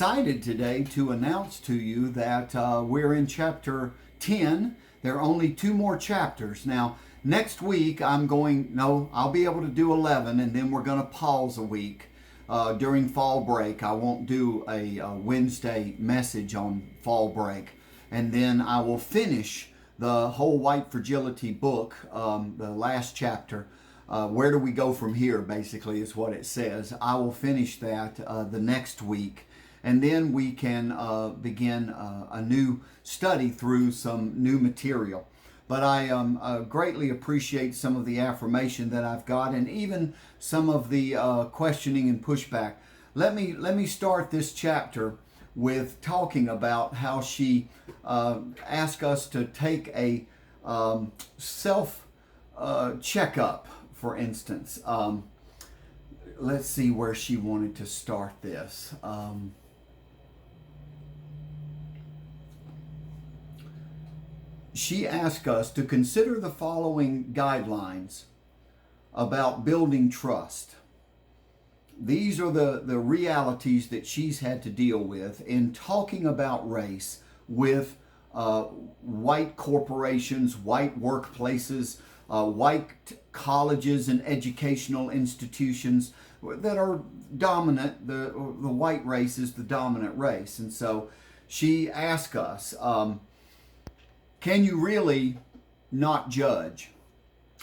excited today to announce to you that we're in chapter 10. There are only 2 more chapters. Now, next week I'll be able to do 11, and then we're going to pause a week during fall break. I won't do a Wednesday message on fall break. And then I will finish the whole White Fragility book, the last chapter. Where do we go from here, basically, is what it says. I will finish that the next week. And then we can begin a new study through some new material. But I greatly appreciate some of the affirmation that I've got, and even some of the questioning and pushback. Let me start this chapter with talking about how she asked us to take a self checkup, for instance. Let's see where she wanted to start this. She asked us to consider the following guidelines about building trust. These are the realities that she's had to deal with in talking about race with white corporations, white workplaces, white colleges and educational institutions that are dominant. The white race is the dominant race. And so she asked us, can you really not judge?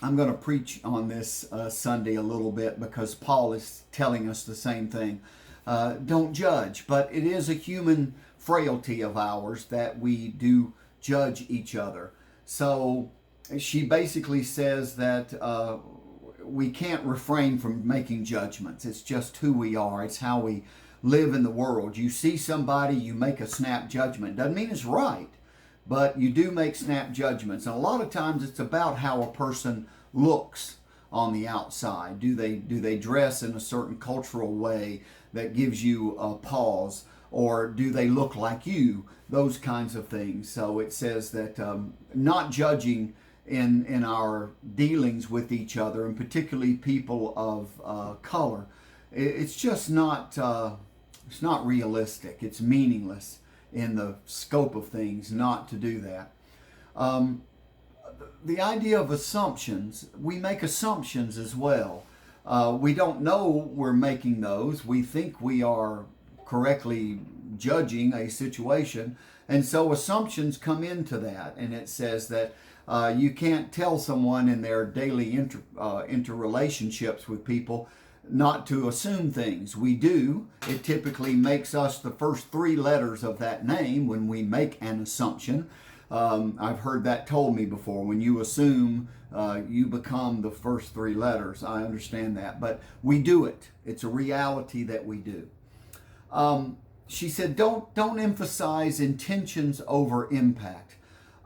I'm going to preach on this Sunday a little bit because Paul is telling us the same thing. Don't judge, but it is a human frailty of ours that we do judge each other. So she basically says that we can't refrain from making judgments. It's just who we are. It's how we live in the world. You see somebody, you make a snap judgment. Doesn't mean it's right, but you do make snap judgments. And a lot of times it's about how a person looks on the outside. Do they dress in a certain cultural way that gives you a pause? Or do they look like you? Those kinds of things. So it says that not judging in our dealings with each other, and particularly people of color, it's just not it's not realistic. It's meaningless in the scope of things not to do that. The idea of assumptions, we make assumptions as well. We don't know we're making those. We think we are correctly judging a situation, and so assumptions come into that. And it says that you can't tell someone in their daily interrelationships with people not to assume things. We do. It typically makes us the first 3 letters of that name when we make an assumption. I've heard that told me before. When you assume, you become the first 3 letters. I understand that, but we do it. It's a reality that we do. She said, don't emphasize intentions over impact.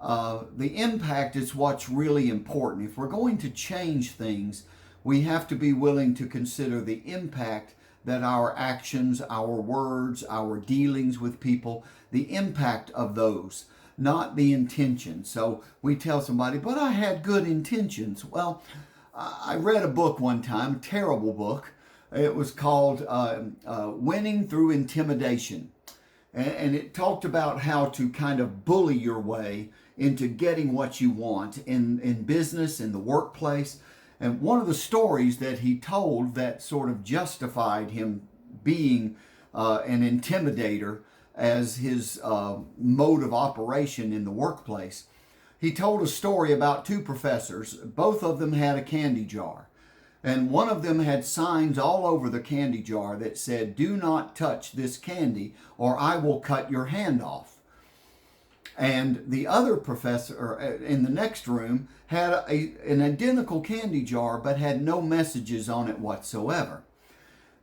The impact is what's really important. If we're going to change things, we have to be willing to consider the impact that our actions, our words, our dealings with people, the impact of those, not the intention. So we tell somebody, but I had good intentions. Well, I read a book one time, a terrible book. It was called Winning Through Intimidation. And it talked about how to kind of bully your way into getting what you want in business, in the workplace. And one of the stories that he told that sort of justified him being an intimidator as his mode of operation in the workplace, he told a story about 2 professors. Both of them had a candy jar. And one of them had signs all over the candy jar that said, "Do not touch this candy or I will cut your hand off." And the other professor in the next room had an identical candy jar but had no messages on it whatsoever.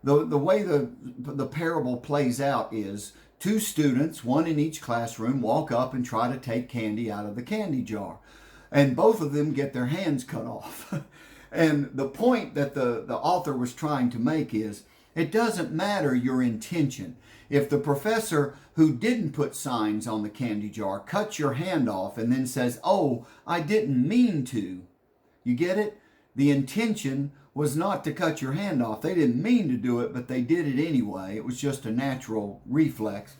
The way the parable plays out is 2 students, one in each classroom, walk up and try to take candy out of the candy jar. And both of them get their hands cut off. And the point that the author was trying to make is, it doesn't matter your intention. If the professor who didn't put signs on the candy jar cuts your hand off and then says, "Oh, I didn't mean to," you get it? the intention was not to cut your hand off. They didn't mean to do it, but they did it anyway. It was just a natural reflex.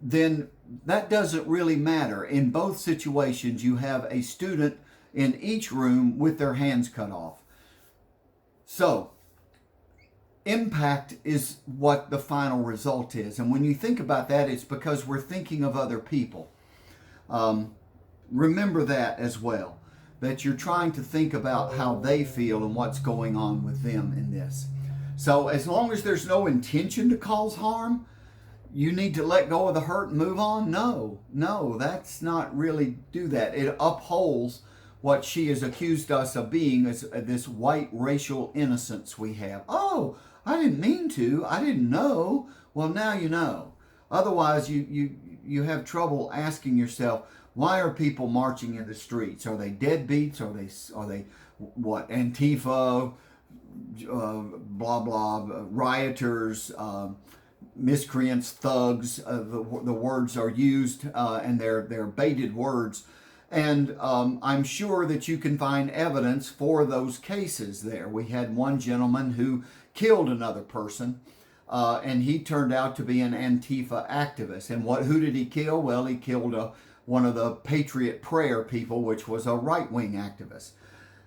Then that doesn't really matter. In both situations, you have a student in each room with their hands cut off. So, impact is what the final result is. And when you think about that, it's because we're thinking of other people. Remember that as well, that you're trying to think about how they feel and what's going on with them in this. So as long as there's no intention to cause harm, you need to let go of the hurt and move on? No, that's not really do that. It upholds what she has accused us of being, as this white racial innocence we have. Oh, I didn't mean to. I didn't know. Well, now you know. Otherwise, you have trouble asking yourself, why are people marching in the streets? Are they deadbeats? Are they what? Antifa, blah blah, rioters, miscreants, thugs. The words are used, and they're baited words. And I'm sure that you can find evidence for those cases there. We had one gentleman who killed another person, and he turned out to be an Antifa activist. And who did he kill? Well, he killed one of the Patriot Prayer people, which was a right-wing activist.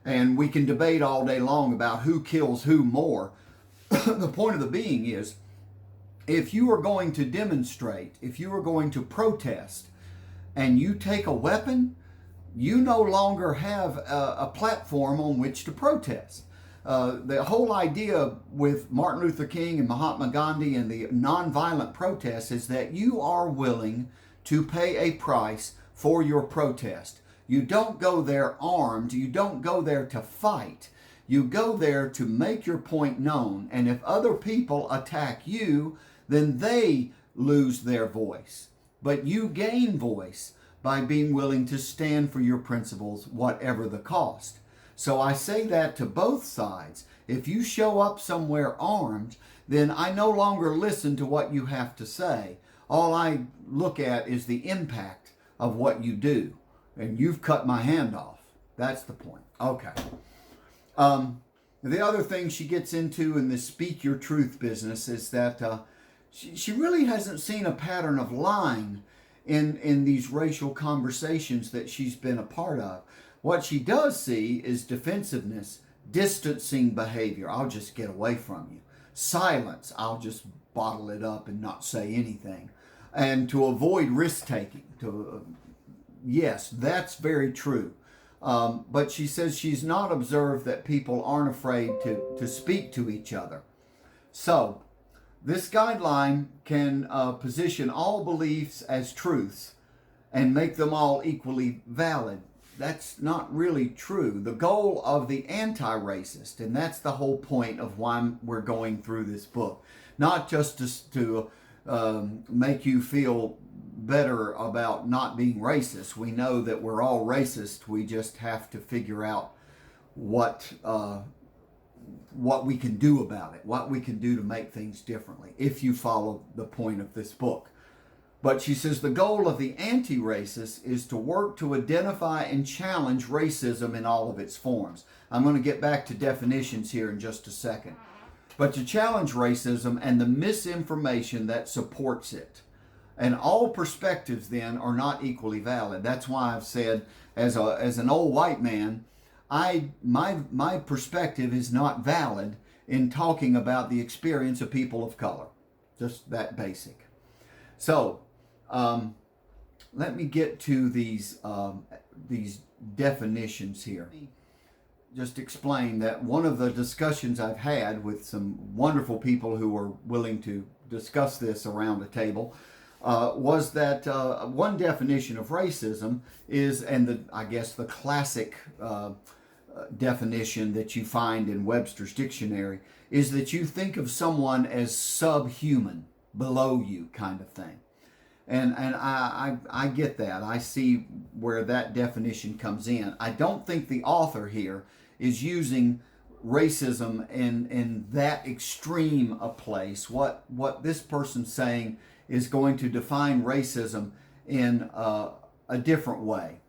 And we can debate all day long about who kills who more. The point of the being is, if you are going to demonstrate, if you are going to protest, and you take a weapon, you no longer have a platform on which to protest. The whole idea with Martin Luther King and Mahatma Gandhi and the nonviolent protests is that you are willing to pay a price for your protest. You don't go there armed. You don't go there to fight. You go there to make your point known. And if other people attack you, then they lose their voice. But you gain voice by being willing to stand for your principles, whatever the cost. So I say that to both sides. If you show up somewhere armed, then I no longer listen to what you have to say. All I look at is the impact of what you do. And you've cut my hand off. That's the point. Okay. The other thing she gets into in this speak your truth business is that she really hasn't seen a pattern of lying in these racial conversations that she's been a part of. What she does see is defensiveness, distancing behavior. I'll just get away from you. Silence. I'll just bottle it up and not say anything. And to avoid risk-taking. Yes, that's very true. But she says she's not observed that people aren't afraid to speak to each other. So, this guideline can position all beliefs as truths and make them all equally valid. That's not really true. The goal of the anti-racist, and that's the whole point of why we're going through this book, not just to make you feel better about not being racist. We know that we're all racist. We just have to figure out what we can do about it, what we can do to make things differently, if you follow the point of this book. But she says the goal of the anti-racist is to work to identify and challenge racism in all of its forms. I'm going to get back to definitions here in just a second. But to challenge racism and the misinformation that supports it. And all perspectives then are not equally valid. That's why I've said, as an old white man, my perspective is not valid in talking about the experience of people of color. Just that basic. So, let me get to these definitions here. Just explain that one of the discussions I've had with some wonderful people who were willing to discuss this around a table was that one definition of racism is, and I guess the classic definition that you find in Webster's dictionary, is that you think of someone as subhuman, below you kind of thing. And I get that. I see where that definition comes in. I don't think the author here is using racism in that extreme a place. What this person's saying is going to define racism in a different way.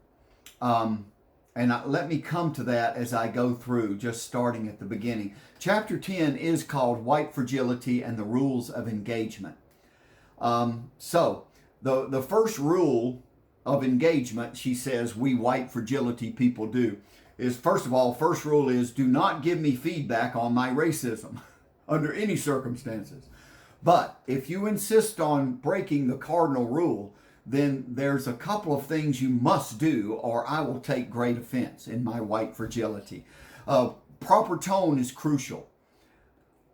And let me come to that as I go through, just starting at the beginning. Chapter 10 is called White Fragility and the Rules of Engagement. So the first rule of engagement, she says, we white fragility people do, is first of all, first rule is do not give me feedback on my racism under any circumstances. But if you insist on breaking the cardinal rule, then there's a couple of things you must do or I will take great offense in my white fragility. Proper tone is crucial.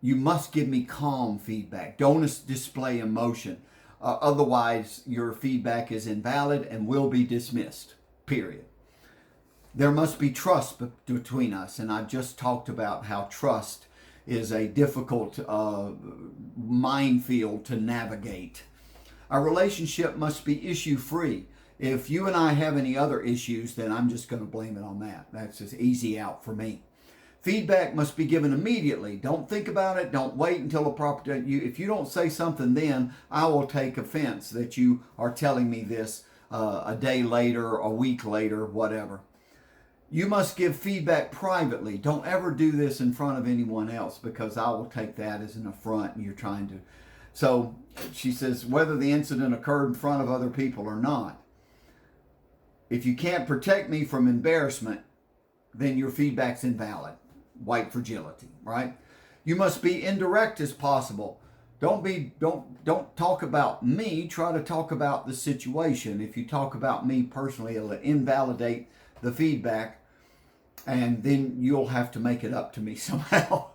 You must give me calm feedback. Don't display emotion. Otherwise, your feedback is invalid and will be dismissed, period. There must be trust between us, and I've just talked about how trust is a difficult minefield to navigate. Our relationship must be issue-free. If you and I have any other issues, then I'm just going to blame it on that. That's just easy out for me. Feedback must be given immediately. Don't think about it. Don't wait until a proper time. If you don't say something then, I will take offense that you are telling me this a day later, a week later, whatever. You must give feedback privately. Don't ever do this in front of anyone else because I will take that as an affront and you're trying to. So she says, whether the incident occurred in front of other people or not, if you can't protect me from embarrassment, then your feedback's invalid. White fragility, right? You must be indirect as possible. Don't talk about me. Try to talk about the situation. If you talk about me personally, it'll invalidate the feedback, and then you'll have to make it up to me somehow.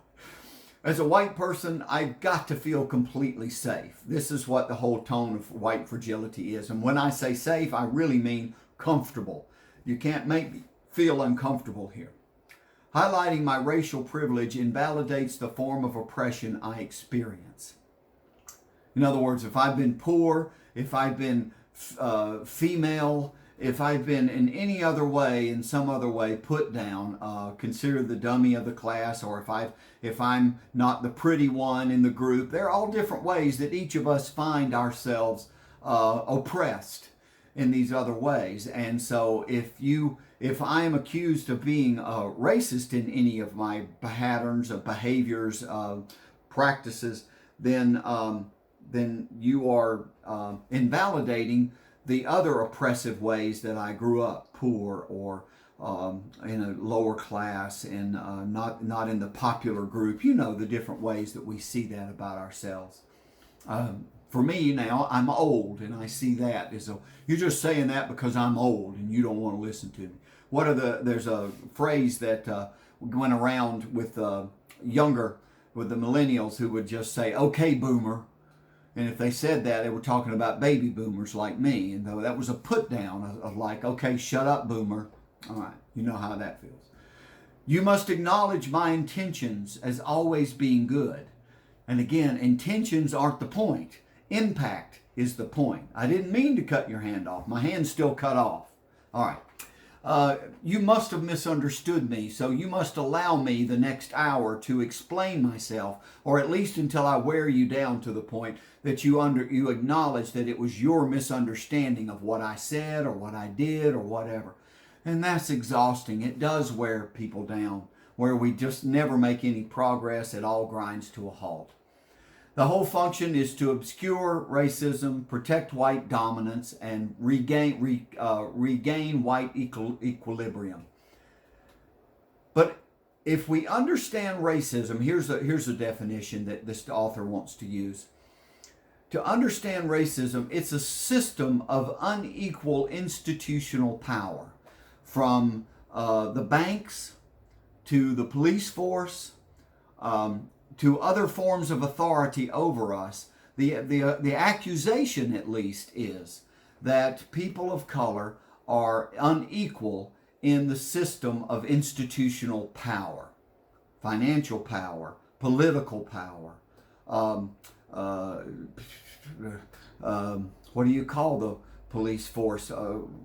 As a white person, I've got to feel completely safe. This is what the whole tone of white fragility is. And when I say safe, I really mean comfortable. You can't make me feel uncomfortable here. Highlighting my racial privilege invalidates the form of oppression I experience. In other words, if I've been poor, if I've been female, if I've been in any other way, in some other way put down, considered the dummy of the class, or if I'm not the pretty one in the group, there are all different ways that each of us find ourselves oppressed in these other ways. And so if I am accused of being racist in any of my patterns of behaviors, practices, then you are invalidating the other oppressive ways that I grew up, poor or in a lower class and not in the popular group. You know the different ways that we see that about ourselves. For me now, I'm old, and I see that as you're just saying that because I'm old and you don't want to listen to me. There's a phrase that went around with the millennials who would just say, okay, boomer. And if they said that, they were talking about baby boomers like me. And though that was a put down of like, okay, shut up, boomer. All right, you know how that feels. You must acknowledge my intentions as always being good. And again, intentions aren't the point. Impact is the point. I didn't mean to cut your hand off. My hand's still cut off. All right. You must have misunderstood me, so you must allow me the next hour to explain myself, or at least until I wear you down to the point that you acknowledge that it was your misunderstanding of what I said or what I did or whatever. And that's exhausting. It does wear people down, where we just never make any progress. It all grinds to a halt. The whole function is to obscure racism, protect white dominance, and regain white equilibrium. But if we understand racism, here's a definition that this author wants to use. To understand racism, it's a system of unequal institutional power, from the banks to the police force, to other forms of authority over us. The accusation, at least, is that people of color are unequal in the system of institutional power, financial power, political power. What do you call the police force?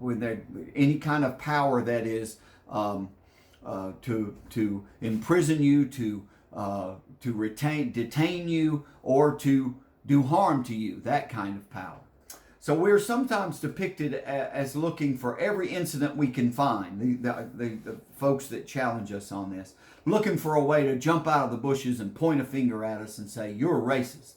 When they any kind of power that is to imprison you, to detain you, or to do harm to you, that kind of power. So we're sometimes depicted as looking for every incident we can find, the folks that challenge us on this, looking for a way to jump out of the bushes and point a finger at us and say, you're a racist.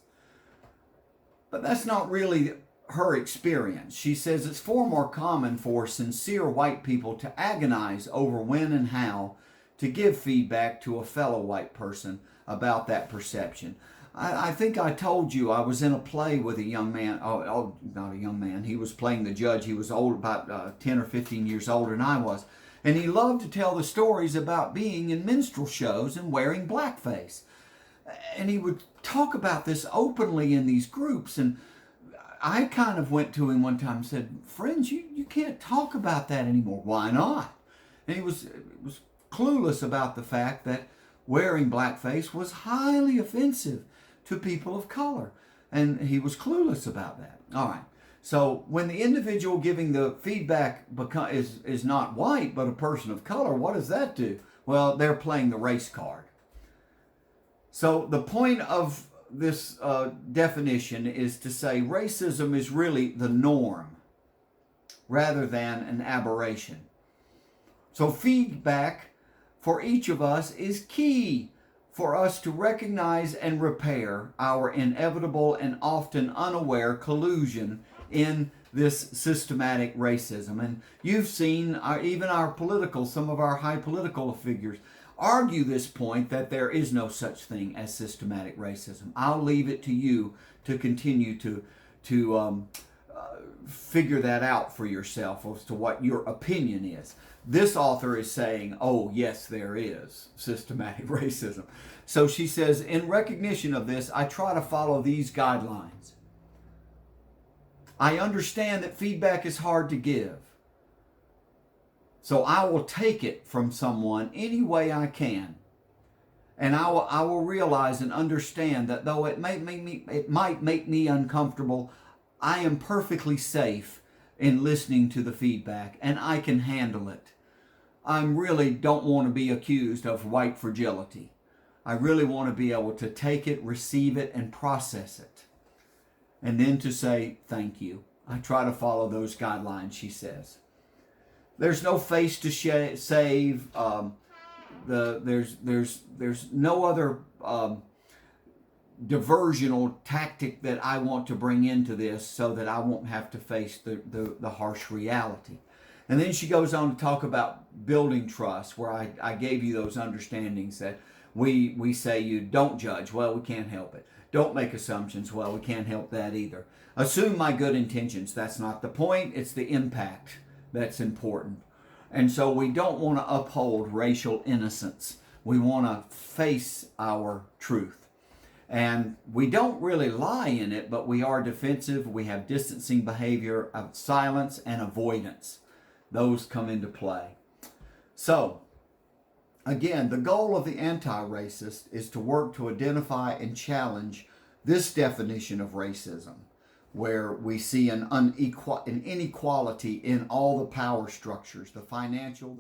But that's not really her experience. She says it's far more common for sincere white people to agonize over when and how to give feedback to a fellow white person about that perception. I think I told you I was in a play with a young man, not a young man, he was playing the judge. He was old, about 10 or 15 years older than I was. And he loved to tell the stories about being in minstrel shows and wearing blackface. And he would talk about this openly in these groups. And I kind of went to him one time and said, friends, you can't talk about that anymore. Why not? And he was clueless about the fact that wearing blackface was highly offensive to people of color. And he was clueless about that. All right. So when the individual giving the feedback is not white, but a person of color, what does that do? Well, they're playing the race card. So the point of this definition is to say racism is really the norm rather than an aberration. So feedback for each of us is key for us to recognize and repair our inevitable and often unaware collusion in this systematic racism. And you've seen some of our high political figures argue this point that there is no such thing as systematic racism. I'll leave it to you to continue to figure that out for yourself as to what your opinion is. This author is saying, oh, yes, there is systematic racism. So she says, in recognition of this, I try to follow these guidelines. I understand that feedback is hard to give. So I will take it from someone any way I can. And I will realize and understand that though it might make me uncomfortable, I am perfectly safe in listening to the feedback and I can handle it. I really don't want to be accused of white fragility. I really want to be able to take it, receive it, and process it. And then to say, thank you. I try to follow those guidelines, she says. There's no face to save. There's no other diversional tactic that I want to bring into this so that I won't have to face the harsh reality. And then she goes on to talk about building trust, where I gave you those understandings that we say you don't judge. Well, we can't help it. Don't make assumptions. Well, we can't help that either. Assume my good intentions. That's not the point. It's the impact that's important. And so we don't want to uphold racial innocence. We want to face our truth. And we don't really lie in it, but we are defensive. We have distancing behavior, of silence, and avoidance. Those come into play. So, again, the goal of the anti-racist is to work to identify and challenge this definition of racism, where we see an inequality in all the power structures, the financial,